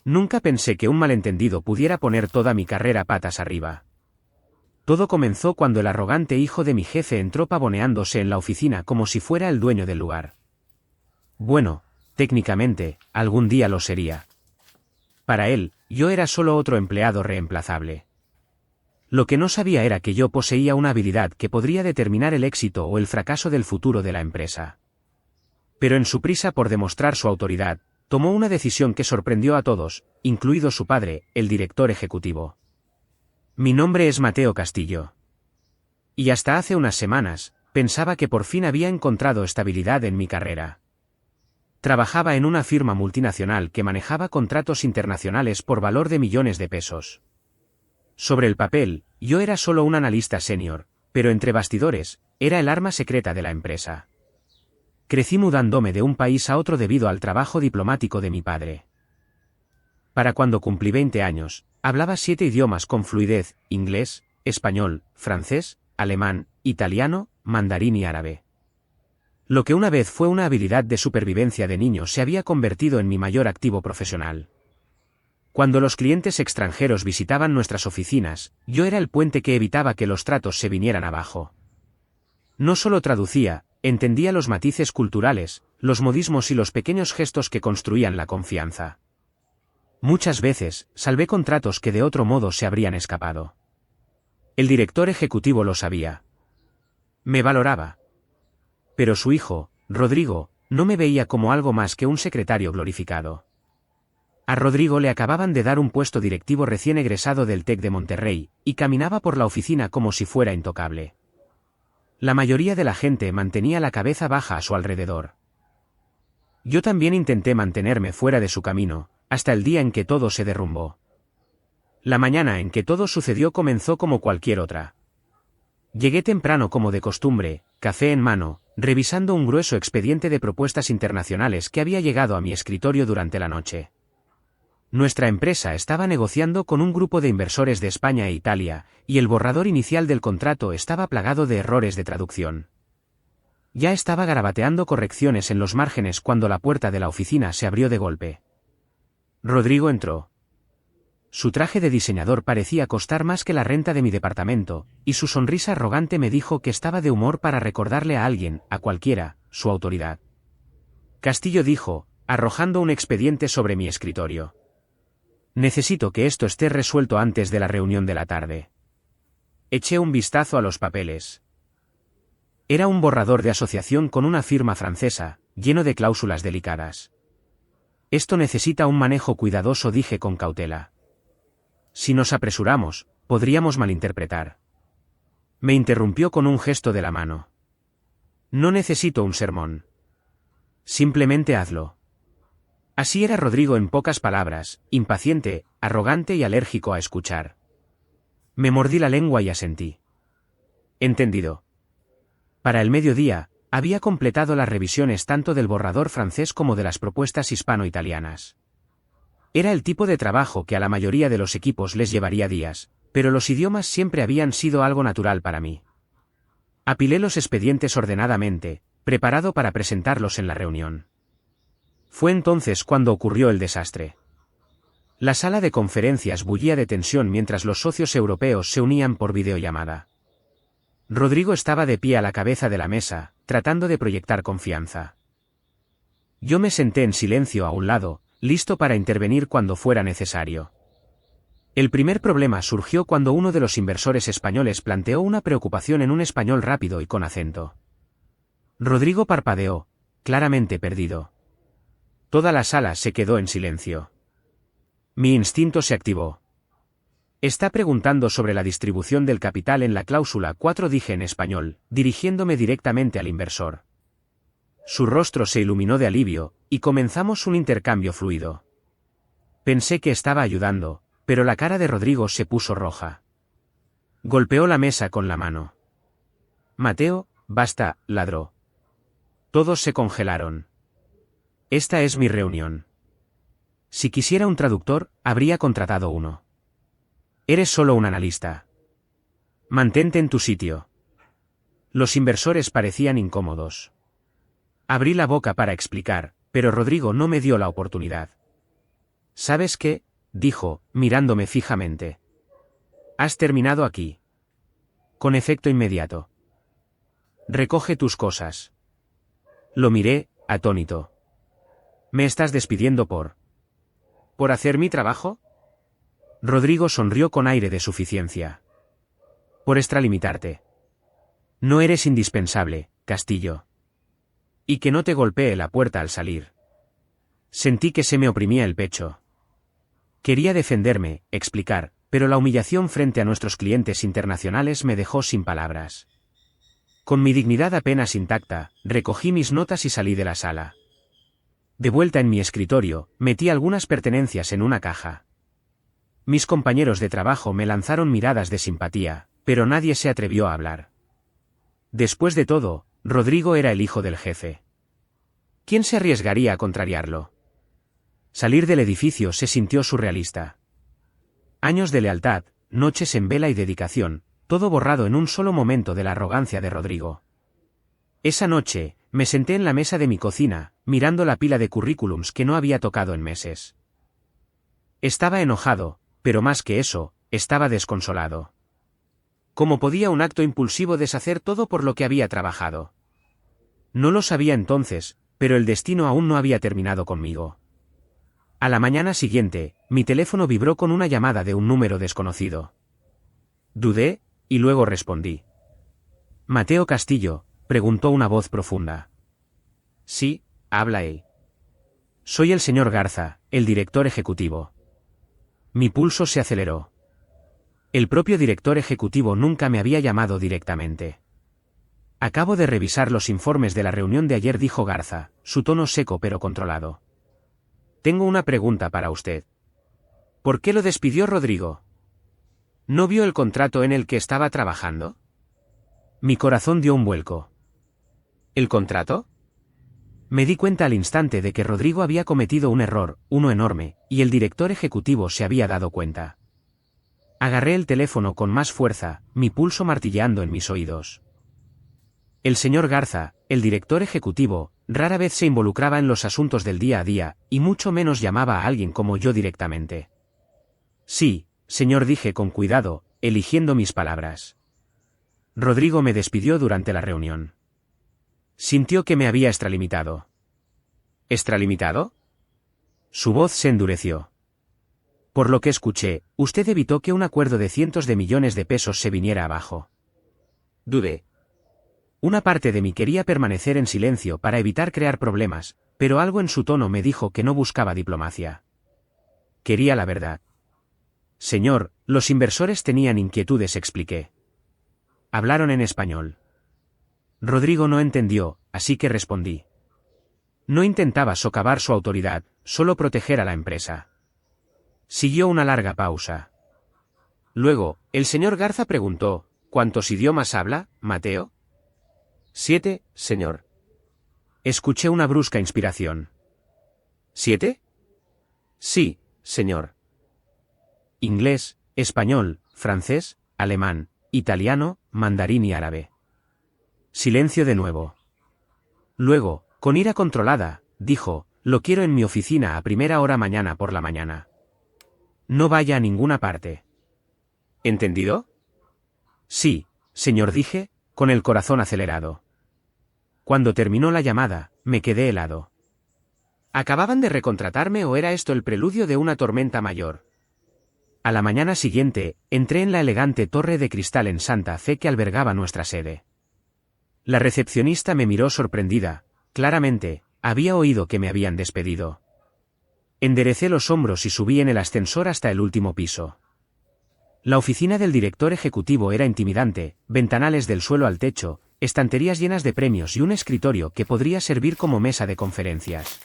Nunca pensé que un malentendido pudiera poner toda mi carrera patas arriba. Todo comenzó cuando el arrogante hijo de mi jefe entró pavoneándose en la oficina como si fuera el dueño del lugar. Bueno, técnicamente, algún día lo sería. Para él, yo era solo otro empleado reemplazable. Lo que no sabía era que yo poseía una habilidad que podría determinar el éxito o el fracaso del futuro de la empresa. Pero en su prisa por demostrar su autoridad, tomó una decisión que sorprendió a todos, incluido su padre, el director ejecutivo. Mi nombre es Mateo Castillo. Y hasta hace unas semanas, pensaba que por fin había encontrado estabilidad en mi carrera. Trabajaba en una firma multinacional que manejaba contratos internacionales por valor de millones de pesos. Sobre el papel, yo era solo un analista senior, pero entre bastidores, era el arma secreta de la empresa. Crecí mudándome de un país a otro debido al trabajo diplomático de mi padre. Para cuando cumplí 20 años, hablaba 7 idiomas con fluidez: inglés, español, francés, alemán, italiano, mandarín y árabe. Lo que una vez fue una habilidad de supervivencia de niño se había convertido en mi mayor activo profesional. Cuando los clientes extranjeros visitaban nuestras oficinas, yo era el puente que evitaba que los tratos se vinieran abajo. No solo traducía, entendía los matices culturales, los modismos y los pequeños gestos que construían la confianza. Muchas veces, salvé contratos que de otro modo se habrían escapado. El director ejecutivo lo sabía. Me valoraba. Pero su hijo, Rodrigo, no me veía como algo más que un secretario glorificado. A Rodrigo le acababan de dar un puesto directivo recién egresado del TEC de Monterrey, y caminaba por la oficina como si fuera intocable. La mayoría de la gente mantenía la cabeza baja a su alrededor. Yo también intenté mantenerme fuera de su camino, hasta el día en que todo se derrumbó. La mañana en que todo sucedió comenzó como cualquier otra. Llegué temprano como de costumbre, café en mano, revisando un grueso expediente de propuestas internacionales que había llegado a mi escritorio durante la noche. Nuestra empresa estaba negociando con un grupo de inversores de España e Italia, y el borrador inicial del contrato estaba plagado de errores de traducción. Ya estaba garabateando correcciones en los márgenes cuando la puerta de la oficina se abrió de golpe. Rodrigo entró. Su traje de diseñador parecía costar más que la renta de mi departamento, y su sonrisa arrogante me dijo que estaba de humor para recordarle a alguien, a cualquiera, su autoridad. Castillo dijo, arrojando un expediente sobre mi escritorio. Necesito que esto esté resuelto antes de la reunión de la tarde. Eché un vistazo a los papeles. Era un borrador de asociación con una firma francesa, lleno de cláusulas delicadas. Esto necesita un manejo cuidadoso, dije con cautela. Si nos apresuramos, podríamos malinterpretar. Me interrumpió con un gesto de la mano. No necesito un sermón. Simplemente hazlo. Así era Rodrigo en pocas palabras, impaciente, arrogante y alérgico a escuchar. Me mordí la lengua y asentí. Entendido. Para el mediodía, había completado las revisiones tanto del borrador francés como de las propuestas hispano-italianas. Era el tipo de trabajo que a la mayoría de los equipos les llevaría días, pero los idiomas siempre habían sido algo natural para mí. Apilé los expedientes ordenadamente, preparado para presentarlos en la reunión. Fue entonces cuando ocurrió el desastre. La sala de conferencias bullía de tensión mientras los socios europeos se unían por videollamada. Rodrigo estaba de pie a la cabeza de la mesa, tratando de proyectar confianza. Yo me senté en silencio a un lado, listo para intervenir cuando fuera necesario. El primer problema surgió cuando uno de los inversores españoles planteó una preocupación en un español rápido y con acento. Rodrigo parpadeó, claramente perdido. Toda la sala se quedó en silencio. Mi instinto se activó. Está preguntando sobre la distribución del capital en la cláusula 4, dije en español, dirigiéndome directamente al inversor. Su rostro se iluminó de alivio, y comenzamos un intercambio fluido. Pensé que estaba ayudando, pero la cara de Rodrigo se puso roja. Golpeó la mesa con la mano. Mateo, basta, ladró. Todos se congelaron. Esta es mi reunión. Si quisiera un traductor, habría contratado uno. Eres solo un analista. Mantente en tu sitio. Los inversores parecían incómodos. Abrí la boca para explicar, pero Rodrigo no me dio la oportunidad. ¿Sabes qué?, dijo, mirándome fijamente. Has terminado aquí. Con efecto inmediato. Recoge tus cosas. Lo miré, atónito. ¿Me estás despidiendo por hacer mi trabajo? Rodrigo sonrió con aire de suficiencia. Por extralimitarte. No eres indispensable, Castillo. Y que no te golpee la puerta al salir. Sentí que se me oprimía el pecho. Quería defenderme, explicar, pero la humillación frente a nuestros clientes internacionales me dejó sin palabras. Con mi dignidad apenas intacta, recogí mis notas y salí de la sala. De vuelta en mi escritorio, metí algunas pertenencias en una caja. Mis compañeros de trabajo me lanzaron miradas de simpatía, pero nadie se atrevió a hablar. Después de todo, Rodrigo era el hijo del jefe. ¿Quién se arriesgaría a contrariarlo? Salir del edificio se sintió surrealista. Años de lealtad, noches en vela y dedicación, todo borrado en un solo momento de la arrogancia de Rodrigo. Esa noche, me senté en la mesa de mi cocina, mirando la pila de currículums que no había tocado en meses. Estaba enojado, pero más que eso, estaba desconsolado. ¿Cómo podía un acto impulsivo deshacer todo por lo que había trabajado? No lo sabía entonces, pero el destino aún no había terminado conmigo. A la mañana siguiente, mi teléfono vibró con una llamada de un número desconocido. Dudé, y luego respondí. «¿Mateo Castillo?», preguntó una voz profunda. «Sí, habla él. Soy el señor Garza, el director ejecutivo». Mi pulso se aceleró. El propio director ejecutivo nunca me había llamado directamente. «Acabo de revisar los informes de la reunión de ayer», dijo Garza, su tono seco pero controlado. «Tengo una pregunta para usted. ¿Por qué lo despidió Rodrigo? ¿No vio el contrato en el que estaba trabajando?» Mi corazón dio un vuelco. ¿El contrato? Me di cuenta al instante de que Rodrigo había cometido un error, uno enorme, y el director ejecutivo se había dado cuenta. Agarré el teléfono con más fuerza, mi pulso martilleando en mis oídos. El señor Garza, el director ejecutivo, rara vez se involucraba en los asuntos del día a día, y mucho menos llamaba a alguien como yo directamente. «Sí, señor», dije con cuidado, eligiendo mis palabras. Rodrigo me despidió durante la reunión. Sintió que me había extralimitado. ¿Extralimitado? Su voz se endureció. Por lo que escuché, usted evitó que un acuerdo de cientos de millones de pesos se viniera abajo. Dudé. Una parte de mí quería permanecer en silencio para evitar crear problemas, pero algo en su tono me dijo que no buscaba diplomacia. Quería la verdad. Señor, los inversores tenían inquietudes, expliqué. Hablaron en español. Rodrigo no entendió, así que respondí. No intentaba socavar su autoridad, solo proteger a la empresa. Siguió una larga pausa. Luego, el señor Garza preguntó, ¿cuántos idiomas habla, Mateo? 7, señor. Escuché una brusca inspiración. ¿7? Sí, señor. Inglés, español, francés, alemán, italiano, mandarín y árabe. Silencio de nuevo. Luego, con ira controlada, dijo, lo quiero en mi oficina a primera hora mañana por la mañana. No vaya a ninguna parte. ¿Entendido? Sí, señor, dije, con el corazón acelerado. Cuando terminó la llamada, me quedé helado. ¿Acababan de recontratarme o era esto el preludio de una tormenta mayor? A la mañana siguiente, entré en la elegante torre de cristal en Santa Fe que albergaba nuestra sede. La recepcionista me miró sorprendida, claramente, había oído que me habían despedido. Enderecé los hombros y subí en el ascensor hasta el último piso. La oficina del director ejecutivo era intimidante, ventanales del suelo al techo, estanterías llenas de premios y un escritorio que podría servir como mesa de conferencias.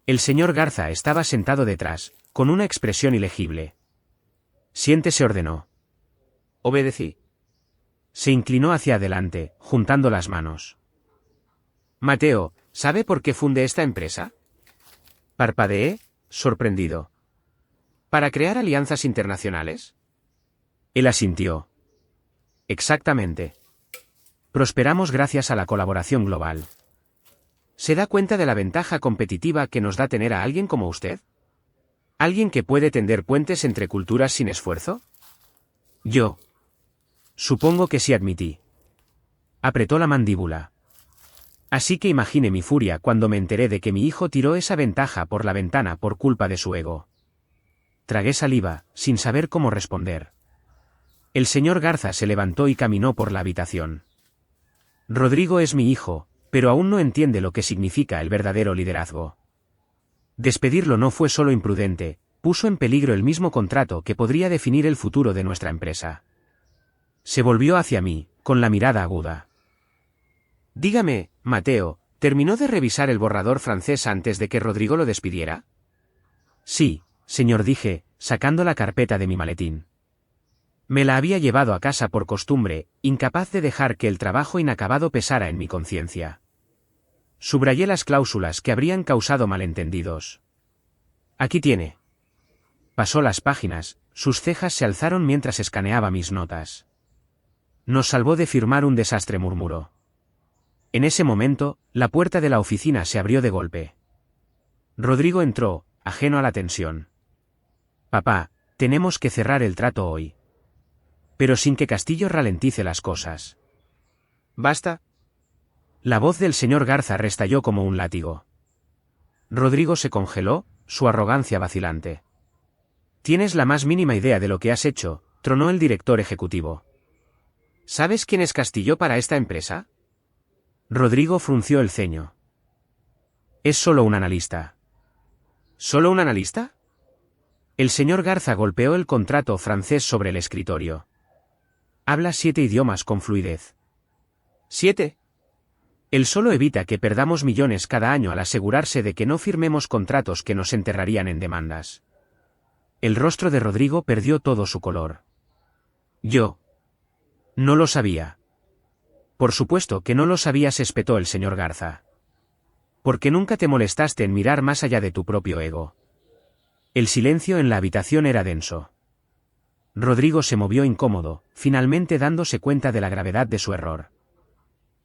El señor Garza estaba sentado detrás, con una expresión ilegible. «Siéntese», ordenó. Obedecí. Se inclinó hacia adelante, juntando las manos. «Mateo, ¿sabe por qué fundé esta empresa?» Parpadeé, sorprendido. ¿Para crear alianzas internacionales? Él asintió. Exactamente. Prosperamos gracias a la colaboración global. ¿Se da cuenta de la ventaja competitiva que nos da tener a alguien como usted? ¿Alguien que puede tender puentes entre culturas sin esfuerzo? Yo. Supongo que sí, admití. Apretó la mandíbula. Así que imaginé mi furia cuando me enteré de que mi hijo tiró esa ventaja por la ventana por culpa de su ego. Tragué saliva, sin saber cómo responder. El señor Garza se levantó y caminó por la habitación. Rodrigo es mi hijo, pero aún no entiende lo que significa el verdadero liderazgo. Despedirlo no fue solo imprudente, puso en peligro el mismo contrato que podría definir el futuro de nuestra empresa. Se volvió hacia mí, con la mirada aguda. Dígame, Mateo, ¿terminó de revisar el borrador francés antes de que Rodrigo lo despidiera? Sí, señor, dije, sacando la carpeta de mi maletín. Me la había llevado a casa por costumbre, incapaz de dejar que el trabajo inacabado pesara en mi conciencia. Subrayé las cláusulas que habrían causado malentendidos. Aquí tiene. Pasó las páginas, sus cejas se alzaron mientras escaneaba mis notas. Nos salvó de firmar un desastre, murmuró. En ese momento, la puerta de la oficina se abrió de golpe. Rodrigo entró, ajeno a la tensión. Papá, tenemos que cerrar el trato hoy. Pero sin que Castillo ralentice las cosas. ¿Basta? La voz del señor Garza restalló como un látigo. Rodrigo se congeló, su arrogancia vacilante. ¿Tienes la más mínima idea de lo que has hecho?, tronó el director ejecutivo. ¿Sabes quién es Castillo para esta empresa? Rodrigo frunció el ceño. Es solo un analista. ¿Solo un analista? El señor Garza golpeó el contrato francés sobre el escritorio. Habla 7 idiomas con fluidez. ¿7? Él solo evita que perdamos millones cada año al asegurarse de que no firmemos contratos que nos enterrarían en demandas. El rostro de Rodrigo perdió todo su color. Yo. No lo sabía. Por supuesto que no lo sabías, espetó el señor Garza. Porque nunca te molestaste en mirar más allá de tu propio ego. El silencio en la habitación era denso. Rodrigo se movió incómodo, finalmente dándose cuenta de la gravedad de su error.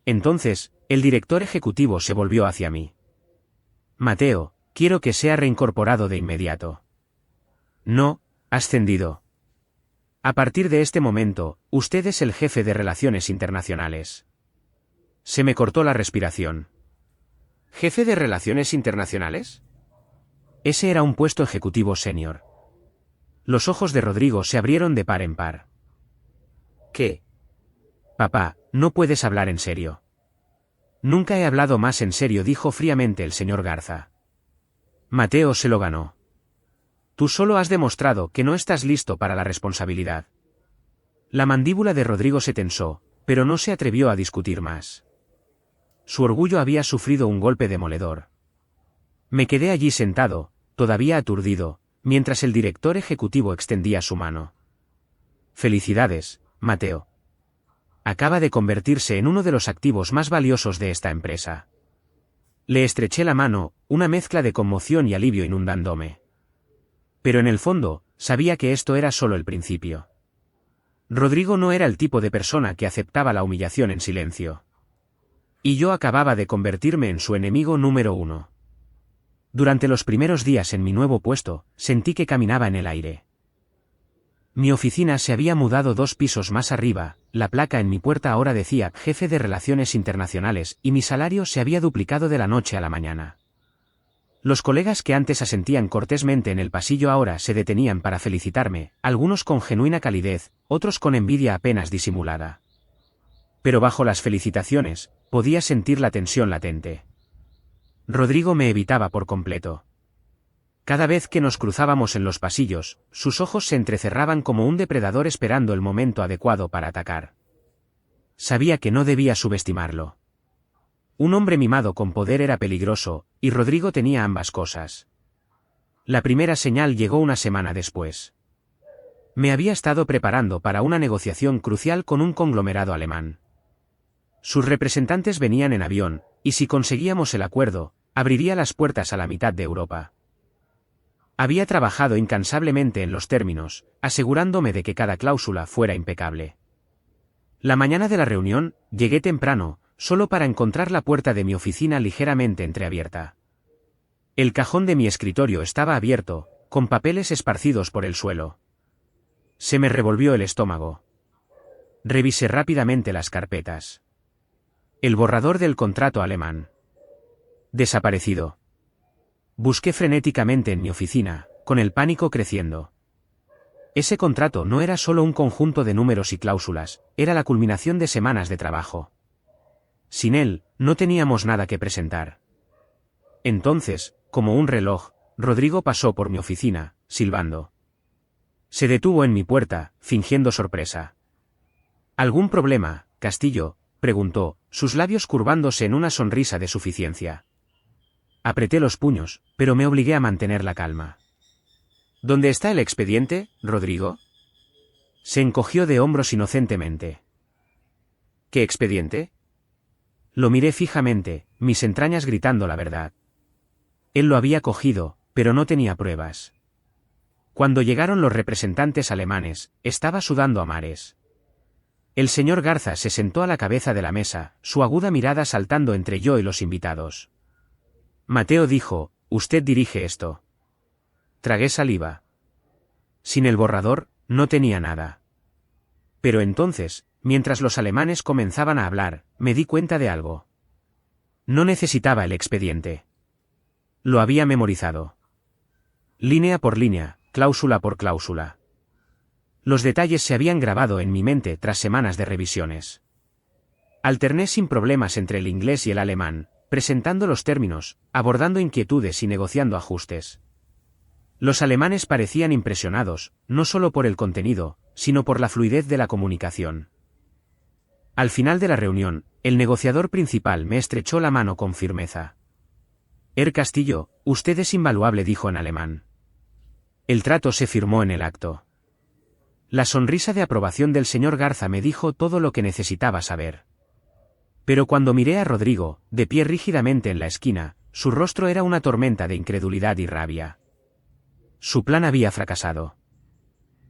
Entonces, el director ejecutivo se volvió hacia mí. Mateo, quiero que sea reincorporado de inmediato. No, ascendido. A partir de este momento, usted es el jefe de Relaciones Internacionales. Se me cortó la respiración. ¿Jefe de Relaciones Internacionales? Ese era un puesto ejecutivo senior. Los ojos de Rodrigo se abrieron de par en par. ¿Qué? Papá, no puedes hablar en serio. Nunca he hablado más en serio, dijo fríamente el señor Garza. Mateo se lo ganó. Tú solo has demostrado que no estás listo para la responsabilidad. La mandíbula de Rodrigo se tensó, pero no se atrevió a discutir más. Su orgullo había sufrido un golpe demoledor. Me quedé allí sentado, todavía aturdido, mientras el director ejecutivo extendía su mano. Felicidades, Mateo. Acaba de convertirse en uno de los activos más valiosos de esta empresa. Le estreché la mano, una mezcla de conmoción y alivio inundándome. Pero en el fondo, sabía que esto era solo el principio. Rodrigo no era el tipo de persona que aceptaba la humillación en silencio. Y yo acababa de convertirme en su enemigo número 1. Durante los primeros días en mi nuevo puesto, sentí que caminaba en el aire. Mi oficina se había mudado 2 pisos más arriba, la placa en mi puerta ahora decía Jefe de Relaciones Internacionales y mi salario se había duplicado de la noche a la mañana. Los colegas que antes asentían cortésmente en el pasillo ahora se detenían para felicitarme, algunos con genuina calidez, otros con envidia apenas disimulada. Pero bajo las felicitaciones, podía sentir la tensión latente. Rodrigo me evitaba por completo. Cada vez que nos cruzábamos en los pasillos, sus ojos se entrecerraban como un depredador esperando el momento adecuado para atacar. Sabía que no debía subestimarlo. Un hombre mimado con poder era peligroso, y Rodrigo tenía ambas cosas. La primera señal llegó una semana después. Me había estado preparando para una negociación crucial con un conglomerado alemán. Sus representantes venían en avión, y si conseguíamos el acuerdo, abriría las puertas a la mitad de Europa. Había trabajado incansablemente en los términos, asegurándome de que cada cláusula fuera impecable. La mañana de la reunión, llegué temprano, solo para encontrar la puerta de mi oficina ligeramente entreabierta. El cajón de mi escritorio estaba abierto, con papeles esparcidos por el suelo. Se me revolvió el estómago. Revisé rápidamente las carpetas. El borrador del contrato alemán. Desaparecido. Busqué frenéticamente en mi oficina, con el pánico creciendo. Ese contrato no era solo un conjunto de números y cláusulas, era la culminación de semanas de trabajo. Sin él, no teníamos nada que presentar. Entonces, como un reloj, Rodrigo pasó por mi oficina, silbando. Se detuvo en mi puerta, fingiendo sorpresa. ¿Algún problema, Castillo?, preguntó, sus labios curvándose en una sonrisa de suficiencia. Apreté los puños, pero me obligué a mantener la calma. ¿Dónde está el expediente, Rodrigo? Se encogió de hombros inocentemente. ¿Qué expediente? Lo miré fijamente, mis entrañas gritando la verdad. Él lo había cogido, pero no tenía pruebas. Cuando llegaron los representantes alemanes, estaba sudando a mares. El señor Garza se sentó a la cabeza de la mesa, su aguda mirada saltando entre yo y los invitados. Mateo dijo, «Usted dirige esto». Tragué saliva. Sin el borrador, no tenía nada. Pero entonces, mientras los alemanes comenzaban a hablar, me di cuenta de algo. No necesitaba el expediente. Lo había memorizado. Línea por línea, cláusula por cláusula. Los detalles se habían grabado en mi mente tras semanas de revisiones. Alterné sin problemas entre el inglés y el alemán, presentando los términos, abordando inquietudes y negociando ajustes. Los alemanes parecían impresionados, no solo por el contenido, sino por la fluidez de la comunicación. Al final de la reunión, el negociador principal me estrechó la mano con firmeza. Castillo, usted es invaluable, dijo en alemán. El trato se firmó en el acto. La sonrisa de aprobación del señor Garza me dijo todo lo que necesitaba saber. Pero cuando miré a Rodrigo, de pie rígidamente en la esquina, su rostro era una tormenta de incredulidad y rabia. Su plan había fracasado.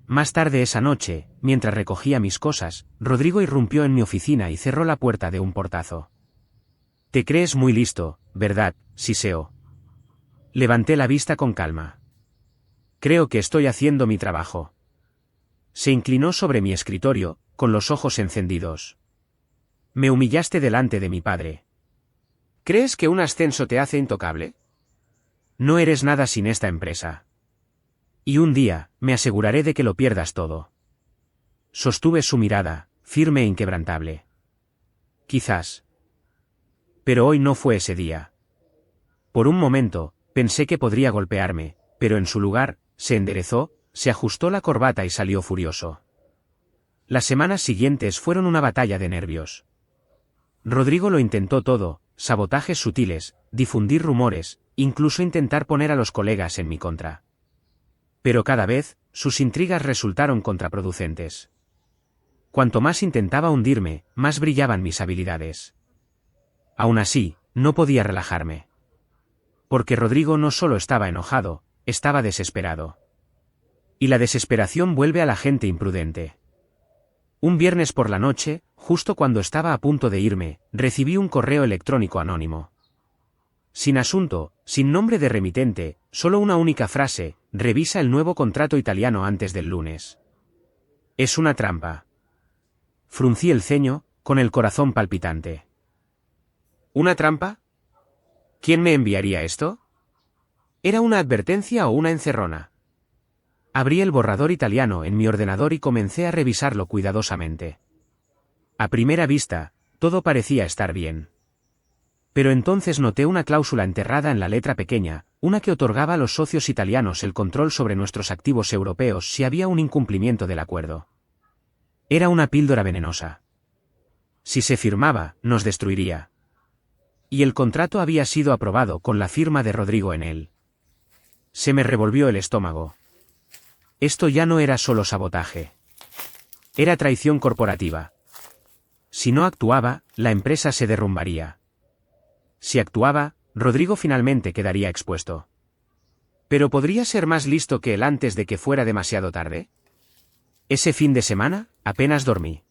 Más tarde esa noche, mientras recogía mis cosas, Rodrigo irrumpió en mi oficina y cerró la puerta de un portazo. Te crees muy listo, ¿verdad, Siseo? Levanté la vista con calma. Creo que estoy haciendo mi trabajo. Se inclinó sobre mi escritorio, con los ojos encendidos. Me humillaste delante de mi padre. ¿Crees que un ascenso te hace intocable? No eres nada sin esta empresa. Y un día, me aseguraré de que lo pierdas todo. Sostuve su mirada, firme e inquebrantable. Quizás. Pero hoy no fue ese día. Por un momento, pensé que podría golpearme, pero en su lugar, se enderezó, se ajustó la corbata y salió furioso. Las semanas siguientes fueron una batalla de nervios. Rodrigo lo intentó todo, sabotajes sutiles, difundir rumores, incluso intentar poner a los colegas en mi contra. Pero cada vez, sus intrigas resultaron contraproducentes. Cuanto más intentaba hundirme, más brillaban mis habilidades. Aún así, no podía relajarme. Porque Rodrigo no solo estaba enojado, estaba desesperado. Y la desesperación vuelve a la gente imprudente. Un viernes por la noche, justo cuando estaba a punto de irme, recibí un correo electrónico anónimo. Sin asunto, sin nombre de remitente, solo una única frase: revisa el nuevo contrato italiano antes del lunes. Es una trampa. Fruncí el ceño, con el corazón palpitante. ¿Una trampa? ¿Quién me enviaría esto? ¿Era una advertencia o una encerrona? Abrí el borrador italiano en mi ordenador y comencé a revisarlo cuidadosamente. A primera vista, todo parecía estar bien. Pero entonces noté una cláusula enterrada en la letra pequeña, una que otorgaba a los socios italianos el control sobre nuestros activos europeos si había un incumplimiento del acuerdo. Era una píldora venenosa. Si se firmaba, nos destruiría. Y el contrato había sido aprobado con la firma de Rodrigo en él. Se me revolvió el estómago. Esto ya no era solo sabotaje. Era traición corporativa. Si no actuaba, la empresa se derrumbaría. Si actuaba, Rodrigo finalmente quedaría expuesto. ¿Pero podría ser más listo que él antes de que fuera demasiado tarde? Ese fin de semana, apenas dormí.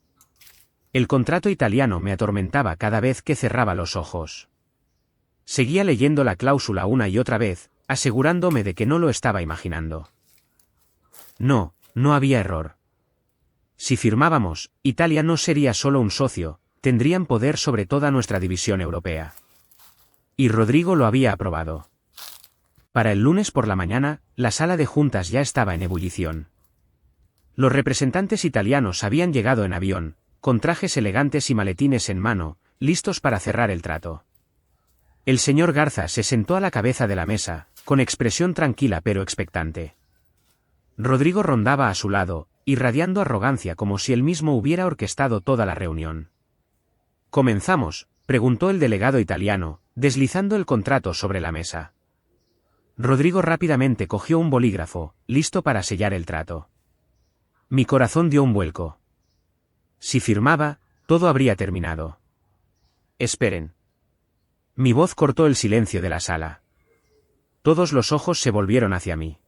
El contrato italiano me atormentaba cada vez que cerraba los ojos. Seguía leyendo la cláusula una y otra vez, asegurándome de que no lo estaba imaginando. No, no había error. Si firmábamos, Italia no sería solo un socio, tendrían poder sobre toda nuestra división europea. Y Rodrigo lo había aprobado. Para el lunes por la mañana, la sala de juntas ya estaba en ebullición. Los representantes italianos habían llegado en avión, con trajes elegantes y maletines en mano, listos para cerrar el trato. El señor Garza se sentó a la cabeza de la mesa, con expresión tranquila pero expectante. Rodrigo rondaba a su lado, irradiando arrogancia como si él mismo hubiera orquestado toda la reunión. «¿Comenzamos?», preguntó el delegado italiano, deslizando el contrato sobre la mesa. Rodrigo rápidamente cogió un bolígrafo, listo para sellar el trato. Mi corazón dio un vuelco. Si firmaba, todo habría terminado. «Esperen». Mi voz cortó el silencio de la sala. Todos los ojos se volvieron hacia mí.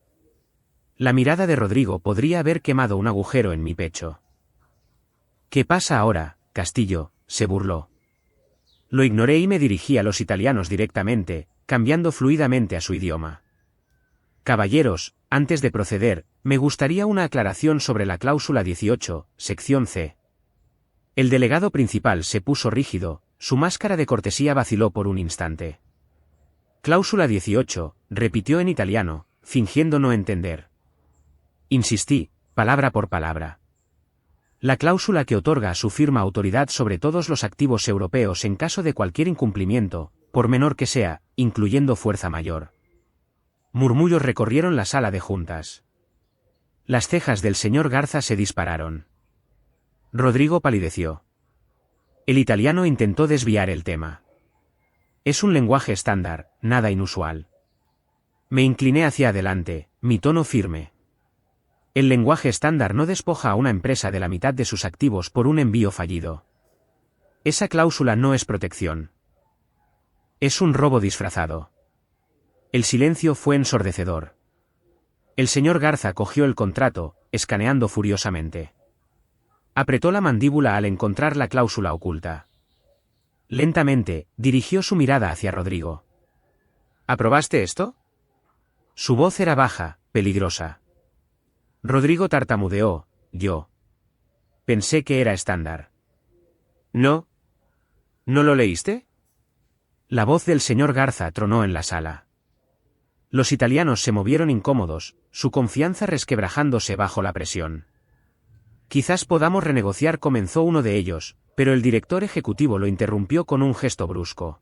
La mirada de Rodrigo podría haber quemado un agujero en mi pecho. «¿Qué pasa ahora, Castillo?», se burló. Lo ignoré y me dirigí a los italianos directamente, cambiando fluidamente a su idioma. «Caballeros, antes de proceder, me gustaría una aclaración sobre la cláusula 18, sección C». El delegado principal se puso rígido, su máscara de cortesía vaciló por un instante. «Cláusula 18», repitió en italiano, fingiendo no entender. Insistí, palabra por palabra. La cláusula que otorga a su firma autoridad sobre todos los activos europeos en caso de cualquier incumplimiento, por menor que sea, incluyendo fuerza mayor. Murmullos recorrieron la sala de juntas. Las cejas del señor Garza se dispararon. Rodrigo palideció. El italiano intentó desviar el tema. «Es un lenguaje estándar, nada inusual». Me incliné hacia adelante, mi tono firme. El lenguaje estándar no despoja a una empresa de la mitad de sus activos por un envío fallido. Esa cláusula no es protección. Es un robo disfrazado. El silencio fue ensordecedor. El señor Garza cogió el contrato, escaneando furiosamente. Apretó la mandíbula al encontrar la cláusula oculta. Lentamente, dirigió su mirada hacia Rodrigo. «¿Aprobaste esto?». Su voz era baja, peligrosa. Rodrigo tartamudeó, «Yo. Pensé que era estándar». «¿No? ¿No lo leíste?». La voz del señor Garza tronó en la sala. Los italianos se movieron incómodos, su confianza resquebrajándose bajo la presión. «Quizás podamos renegociar», comenzó uno de ellos, pero el director ejecutivo lo interrumpió con un gesto brusco.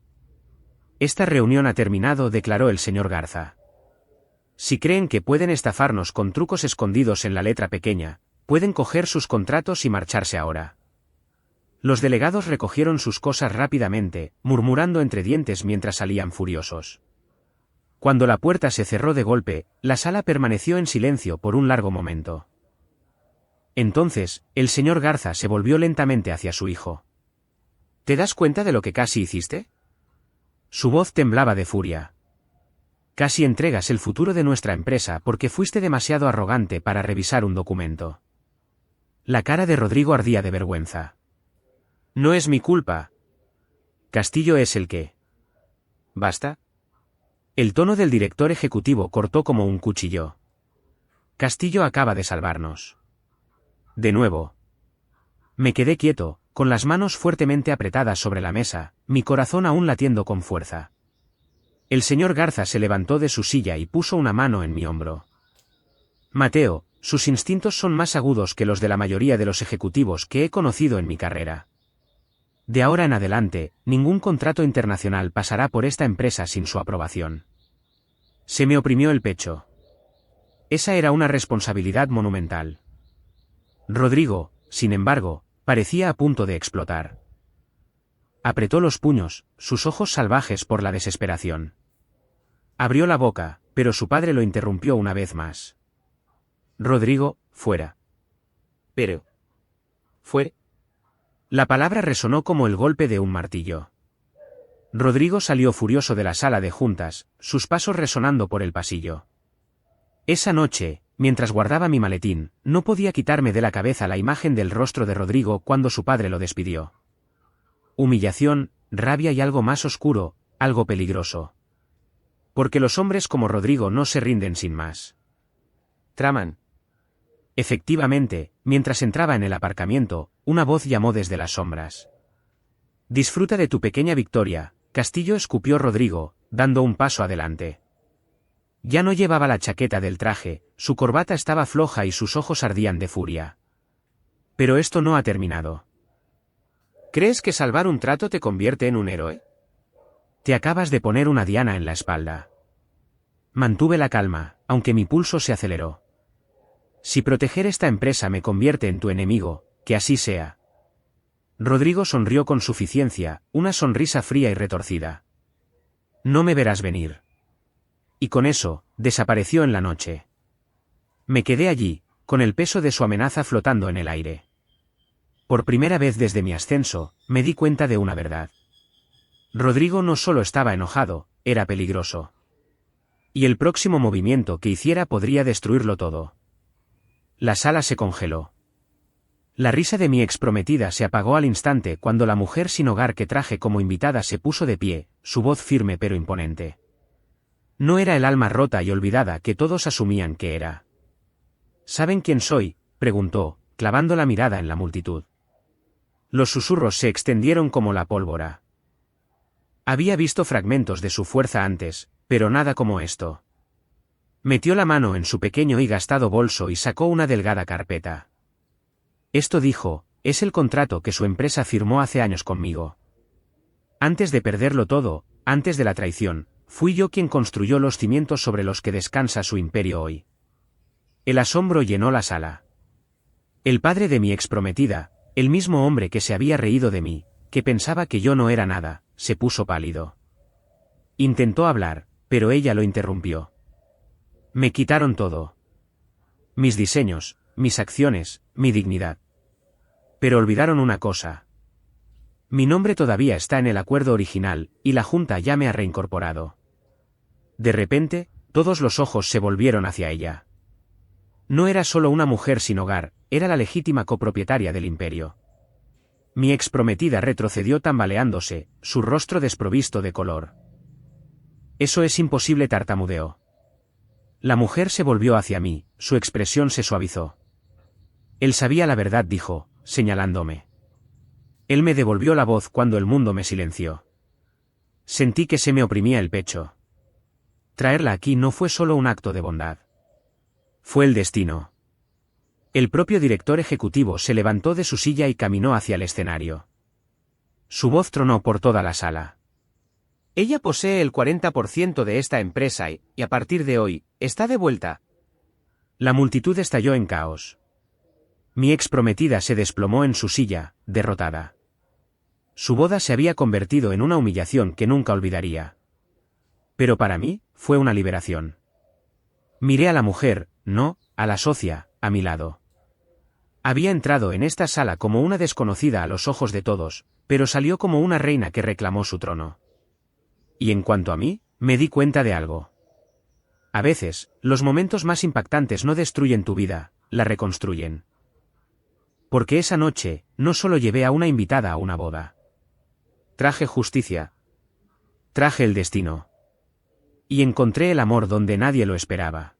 «Esta reunión ha terminado», declaró el señor Garza. «Si creen que pueden estafarnos con trucos escondidos en la letra pequeña, pueden coger sus contratos y marcharse ahora». Los delegados recogieron sus cosas rápidamente, murmurando entre dientes mientras salían furiosos. Cuando la puerta se cerró de golpe, la sala permaneció en silencio por un largo momento. Entonces, el señor Garza se volvió lentamente hacia su hijo. «¿Te das cuenta de lo que casi hiciste?». Su voz temblaba de furia. «Casi entregas el futuro de nuestra empresa porque fuiste demasiado arrogante para revisar un documento». La cara de Rodrigo ardía de vergüenza. «No es mi culpa. Castillo es el que». «¿Basta?». El tono del director ejecutivo cortó como un cuchillo. «Castillo acaba de salvarnos». «De nuevo». Me quedé quieto, con las manos fuertemente apretadas sobre la mesa, mi corazón aún latiendo con fuerza. El señor Garza se levantó de su silla y puso una mano en mi hombro. «Mateo, sus instintos son más agudos que los de la mayoría de los ejecutivos que he conocido en mi carrera. De ahora en adelante, ningún contrato internacional pasará por esta empresa sin su aprobación». Se me oprimió el pecho. Esa era una responsabilidad monumental. Rodrigo, sin embargo, parecía a punto de explotar. Apretó los puños, sus ojos salvajes por la desesperación. Abrió la boca, pero su padre lo interrumpió una vez más. «Rodrigo, fuera». «Pero... ¿fue?». La palabra resonó como el golpe de un martillo. Rodrigo salió furioso de la sala de juntas, sus pasos resonando por el pasillo. Esa noche, mientras guardaba mi maletín, no podía quitarme de la cabeza la imagen del rostro de Rodrigo cuando su padre lo despidió. Humillación, rabia y algo más oscuro, algo peligroso. Porque los hombres como Rodrigo no se rinden sin más. Traman. Efectivamente, mientras entraba en el aparcamiento, una voz llamó desde las sombras. Disfruta de tu pequeña victoria, Castillo, escupió Rodrigo, dando un paso adelante. Ya no llevaba la chaqueta del traje, su corbata estaba floja y sus ojos ardían de furia. Pero esto no ha terminado. ¿Crees que salvar un trato te convierte en un héroe? Te acabas de poner una diana en la espalda. Mantuve la calma, aunque mi pulso se aceleró. Si proteger esta empresa me convierte en tu enemigo, que así sea. Rodrigo sonrió con suficiencia, una sonrisa fría y retorcida. No me verás venir. Y con eso, desapareció en la noche. Me quedé allí, con el peso de su amenaza flotando en el aire. Por primera vez desde mi ascenso, me di cuenta de una verdad. Rodrigo no solo estaba enojado, era peligroso. Y el próximo movimiento que hiciera podría destruirlo todo. La sala se congeló. La risa de mi exprometida se apagó al instante cuando la mujer sin hogar que traje como invitada se puso de pie, su voz firme pero imponente. No era el alma rota y olvidada que todos asumían que era. ¿Saben quién soy?, preguntó, clavando la mirada en la multitud. Los susurros se extendieron como la pólvora. Había visto fragmentos de su fuerza antes, pero nada como esto. Metió la mano en su pequeño y gastado bolso y sacó una delgada carpeta. Esto, dijo, es el contrato que su empresa firmó hace años conmigo. Antes de perderlo todo, antes de la traición, fui yo quien construyó los cimientos sobre los que descansa su imperio hoy. El asombro llenó la sala. El padre de mi exprometida, el mismo hombre que se había reído de mí, que pensaba que yo no era nada, se puso pálido. Intentó hablar, pero ella lo interrumpió. Me quitaron todo. Mis diseños, mis acciones, mi dignidad. Pero olvidaron una cosa. Mi nombre todavía está en el acuerdo original, y la Junta ya me ha reincorporado. De repente, todos los ojos se volvieron hacia ella. No era solo una mujer sin hogar, era la legítima copropietaria del imperio. Mi exprometida retrocedió tambaleándose, su rostro desprovisto de color. Eso es imposible, tartamudeó. La mujer se volvió hacia mí, su expresión se suavizó. Él sabía la verdad, dijo, señalándome. Él me devolvió la voz cuando el mundo me silenció. Sentí que se me oprimía el pecho. Traerla aquí no fue solo un acto de bondad. Fue el destino. El propio director ejecutivo se levantó de su silla y caminó hacia el escenario. Su voz tronó por toda la sala. Ella posee el 40% de esta empresa y, a partir de hoy, está de vuelta. La multitud estalló en caos. Mi exprometida se desplomó en su silla, derrotada. Su boda se había convertido en una humillación que nunca olvidaría. Pero para mí, fue una liberación. Miré a la mujer, no, a la socia, a mi lado. Había entrado en esta sala como una desconocida a los ojos de todos, pero salió como una reina que reclamó su trono. Y en cuanto a mí, me di cuenta de algo. A veces, los momentos más impactantes no destruyen tu vida, la reconstruyen. Porque esa noche, no solo llevé a una invitada a una boda. Traje justicia. Traje el destino. Y encontré el amor donde nadie lo esperaba.